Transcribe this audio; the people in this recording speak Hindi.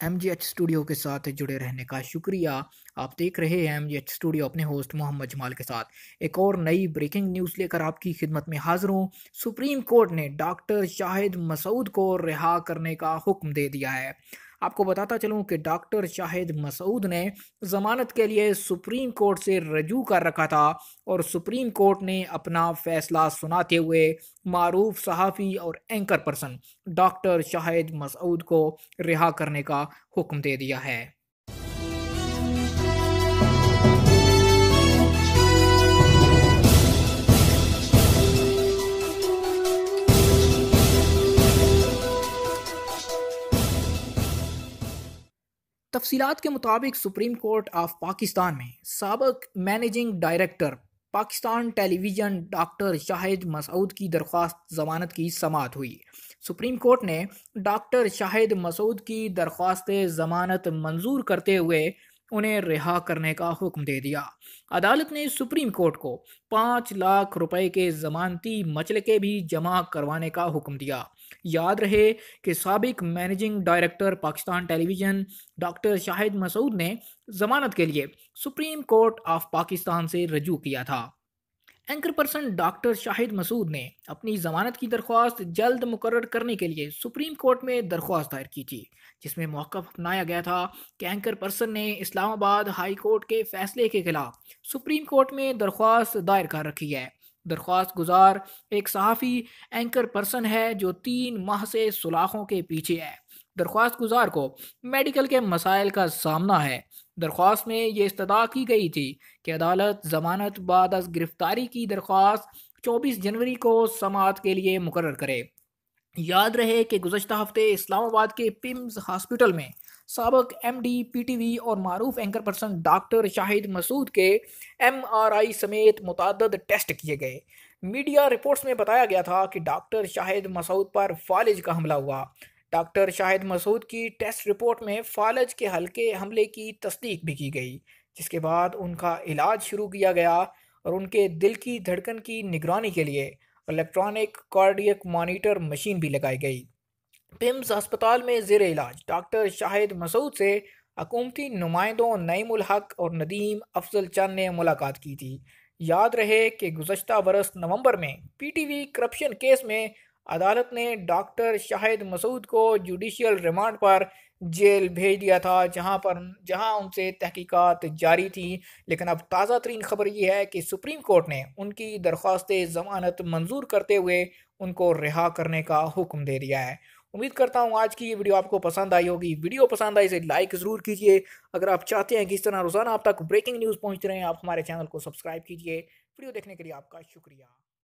एमजीएच स्टूडियो के साथ जुड़े रहने का शुक्रिया। आप देख रहे हैं एमजीएच स्टूडियो अपने होस्ट मोहम्मद जमाल के साथ। एक और नई ब्रेकिंग न्यूज़ लेकर आपकी खिदमत में हाजिर हूँ। सुप्रीम कोर्ट ने डॉक्टर शाहिद मसूद को रिहा करने का हुक्म दे दिया है। आपको बताता चलूं कि डॉक्टर शाहिद मसूद ने ज़मानत के लिए सुप्रीम कोर्ट से रजू कर रखा था और सुप्रीम कोर्ट ने अपना फैसला सुनाते हुए मारूफ सहाफ़ी और anchor person doctor Shahid Masood को रिहा करने का हुक्म दे दिया है। तफसीलात के मुताबिक सुप्रीम कोर्ट ऑफ पाकिस्तान में साबिक managing director Pakistan television doctor Shahid Masood की दरख्वास्त ज़मानत की समाअत हुई। सुप्रीम कोर्ट ने डॉक्टर शाहिद मसूद की दरख्वास्त ज़मानत मंजूर करते हुए उन्हें रिहा करने का हुक्म दे दिया। अदालत ने सुप्रीम कोर्ट को 5 लाख रुपए के ज़मानती मचलके भी जमा करवाने का हुक्म दिया। याद रहे कि साबिक managing director Pakistan television doctor Shahid Masood ने जमानत के लिए सुप्रीम कोर्ट ऑफ पाकिस्तान से रजू किया था। Anchor person doctor Shahid Masood ने अपनी जमानत की दरख्वास्त जल्द मुकर्रर करने के लिए सुप्रीम कोर्ट में दरख्वास्त दायर की थी, जिसमें मौक़िफ़ अपनाया गया था कि एंकर पर्सन ने इस्लामाबाद हाई कोर्ट के फैसले के खिलाफ सुप्रीम कोर्ट में दरख्वास्त दायर कर रखी है। दरख्वास्त गुजार एक सहाफ़ी एंकर पर्सन है जो 3 माह से सुलाखों के पीछे है। दरख्वास्त गुजार को मेडिकल के मसाइल का सामना है। दरख्वास्त में ये इस्तदा की गई थी कि अदालत ज़मानत बाद अज़ गिरफ्तारी की दरख्वास्त 24 जनवरी को समाअत के लिए मुकर्रर करे। याद रहे कि गुज़श्ता हफ्ते इस्लामाबाद के पिम्स हॉस्पिटल में साबिक एमडी पीटीवी और मारूफ anchor person doctor Shahid Masood के एमआरआई समेत मुतअद्दिद टेस्ट किए गए। मीडिया रिपोर्ट्स में बताया गया था कि डॉक्टर शाहिद मसूद पर फालिज का हमला हुआ। डॉक्टर शाहिद मसूद की टेस्ट रिपोर्ट में फालज के हल्के हमले की तस्दीक भी की गई, जिसके बाद उनका इलाज शुरू किया गया और उनके दिल की धड़कन की निगरानी के लिए इलेक्ट्रॉनिक कार्डियक मॉनिटर मशीन भी लगाई गई। पिम्स अस्पताल में ज़ेर इलाज डॉक्टर शाहिद मसूद से हुकूमती नुमाइंदों नईमुल हक और नदीम अफजल चंद ने मुलाकात की थी। याद रहे कि गुज़श्ता बरस नवंबर में पीटीवी करप्शन केस में अदालत ने डॉक्टर शाहिद मसूद को जुडिशियल रिमांड पर जेल भेज दिया था, जहां उनसे तहकीकात जारी थी। लेकिन अब ताज़ा तरीन खबर यह है कि सुप्रीम कोर्ट ने उनकी दरख्वास्त ज़मानत मंजूर करते हुए उनको रिहा करने का हुक्म दे दिया है। उम्मीद करता हूँ आज की ये वीडियो आपको पसंद आई होगी। वीडियो पसंद आई इसे लाइक ज़रूर कीजिए। अगर आप चाहते हैं कि इस तरह रोज़ाना आप तक ब्रेकिंग न्यूज़ पहुँचते रहें, आप हमारे चैनल को सब्सक्राइब कीजिए। वीडियो देखने के लिए आपका शुक्रिया।